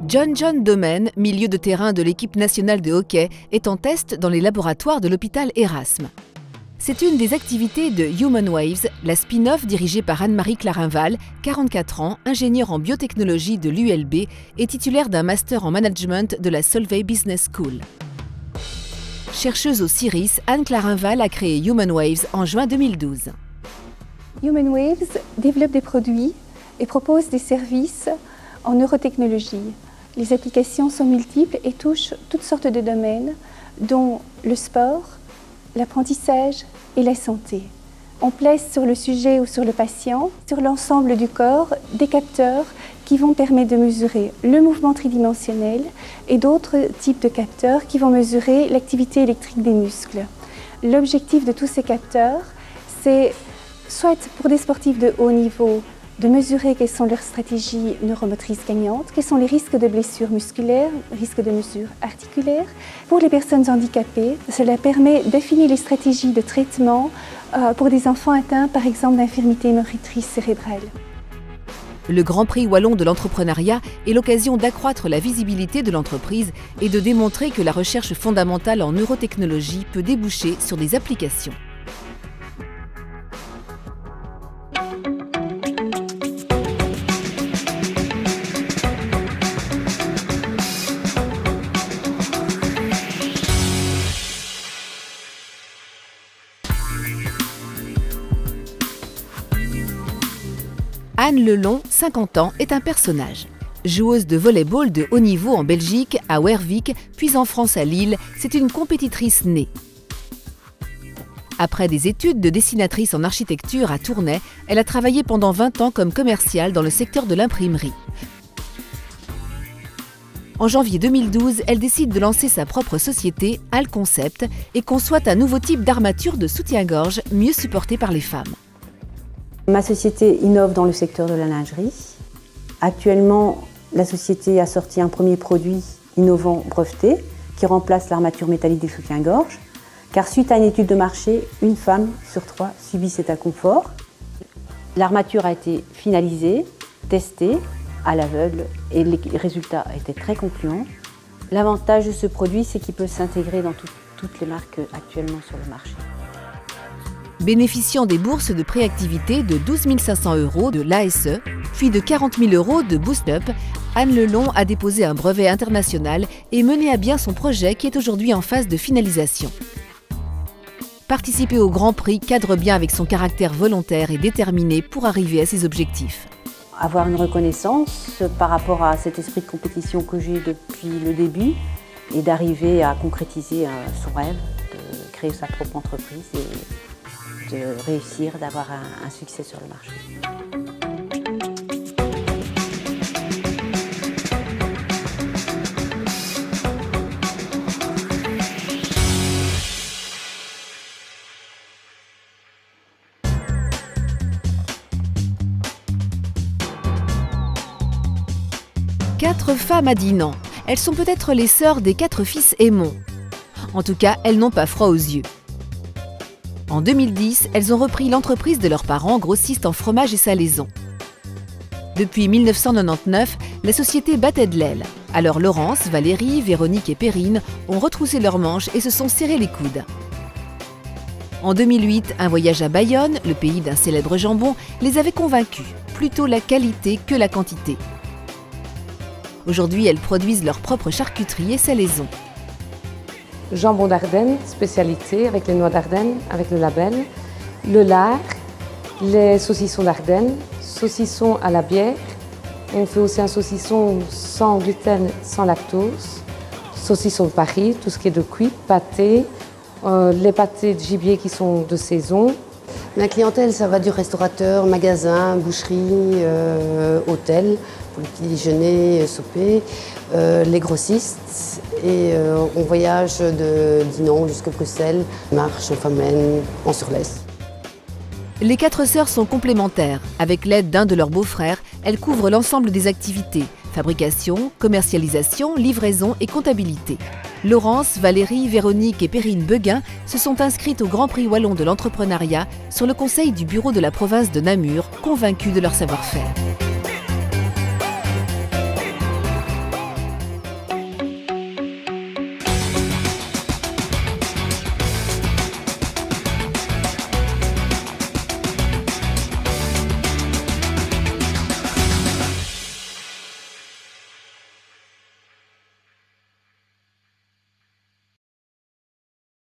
John Domen, milieu de terrain de l'équipe nationale de hockey, est en test dans les laboratoires de l'hôpital Erasme. C'est une des activités de Human Waves, la spin-off dirigée par Anne-Marie Clarinval, 44 ans, ingénieure en biotechnologie de l'ULB et titulaire d'un master en management de la Solvay Business School. Chercheuse au CIRIS, Anne Clarinval a créé Human Waves en juin 2012. Human Waves développe des produits et propose des services en neurotechnologie. Les applications sont multiples et touchent toutes sortes de domaines, dont le sport, l'apprentissage et la santé. On place sur le sujet ou sur le patient, sur l'ensemble du corps, des capteurs qui vont permettre de mesurer le mouvement tridimensionnel et d'autres types de capteurs qui vont mesurer l'activité électrique des muscles. L'objectif de tous ces capteurs, c'est soit pour des sportifs de haut niveau, de mesurer quelles sont leurs stratégies neuromotrices gagnantes, quels sont les risques de blessures musculaires, risques de mesures articulaires. Pour les personnes handicapées, cela permet d'affiner les stratégies de traitement pour des enfants atteints par exemple d'infirmité motrice cérébrale. Le Grand Prix Wallon de l'entrepreneuriat est l'occasion d'accroître la visibilité de l'entreprise et de démontrer que la recherche fondamentale en neurotechnologie peut déboucher sur des applications. Anne Lelon, 50 ans, est un personnage. Joueuse de volley-ball de haut niveau en Belgique, à Wervik, puis en France à Lille, c'est une compétitrice née. Après des études de dessinatrice en architecture à Tournai, elle a travaillé pendant 20 ans comme commerciale dans le secteur de l'imprimerie. En janvier 2012, elle décide de lancer sa propre société, Al Concept, et conçoit un nouveau type d'armature de soutien-gorge mieux supporté par les femmes. Ma société innove dans le secteur de la lingerie. Actuellement, la société a sorti un premier produit innovant breveté qui remplace l'armature métallique des soutiens-gorge. Car suite à une étude de marché, une femme sur 3 subit cet inconfort. L'armature a été finalisée, testée à l'aveugle et les résultats étaient très concluants. L'avantage de ce produit, c'est qu'il peut s'intégrer dans toutes les marques actuellement sur le marché. Bénéficiant des bourses de préactivité de 12 500 € de l'ASE, puis de 40 000 € de Boost Up, Anne Lelon a déposé un brevet international et mené à bien son projet qui est aujourd'hui en phase de finalisation. Participer au Grand Prix cadre bien avec son caractère volontaire et déterminé pour arriver à ses objectifs. Avoir une reconnaissance par rapport à cet esprit de compétition que j'ai depuis le début et d'arriver à concrétiser son rêve, de créer sa propre entreprise et de réussir, d'avoir un succès sur le marché. Quatre femmes à Dinan. Elles sont peut-être les sœurs des 4 fils Aymon. En tout cas, elles n'ont pas froid aux yeux. En 2010, elles ont repris l'entreprise de leurs parents, grossistes en fromage et salaisons. Depuis 1999, la société battait de l'aile. Alors Laurence, Valérie, Véronique et Perrine ont retroussé leurs manches et se sont serré les coudes. En 2008, un voyage à Bayonne, le pays d'un célèbre jambon, les avait convaincus, plutôt la qualité que la quantité. Aujourd'hui, elles produisent leur propre charcuterie et salaisons. Jambon d'Ardenne, spécialité avec les noix d'Ardenne, avec le label. Le lard, les saucissons d'Ardenne, saucissons à la bière. On fait aussi un saucisson sans gluten, sans lactose. Saucisson de Paris, tout ce qui est de cuit, pâté, les pâtés de gibier qui sont de saison. La clientèle, ça va du restaurateur, magasin, boucherie, hôtel, pour le petit déjeuner, souper, les grossistes. Et on voyage de Dinan jusqu'à Bruxelles, marche, en Famenne, en Surlès. Les 4 sœurs sont complémentaires. Avec l'aide d'un de leurs beaux-frères, elles couvrent l'ensemble des activités. Fabrication, commercialisation, livraison et comptabilité. Laurence, Valérie, Véronique et Perrine Beguin se sont inscrites au Grand Prix Wallon de l'entrepreneuriat sur le conseil du bureau de la province de Namur, convaincues de leur savoir-faire.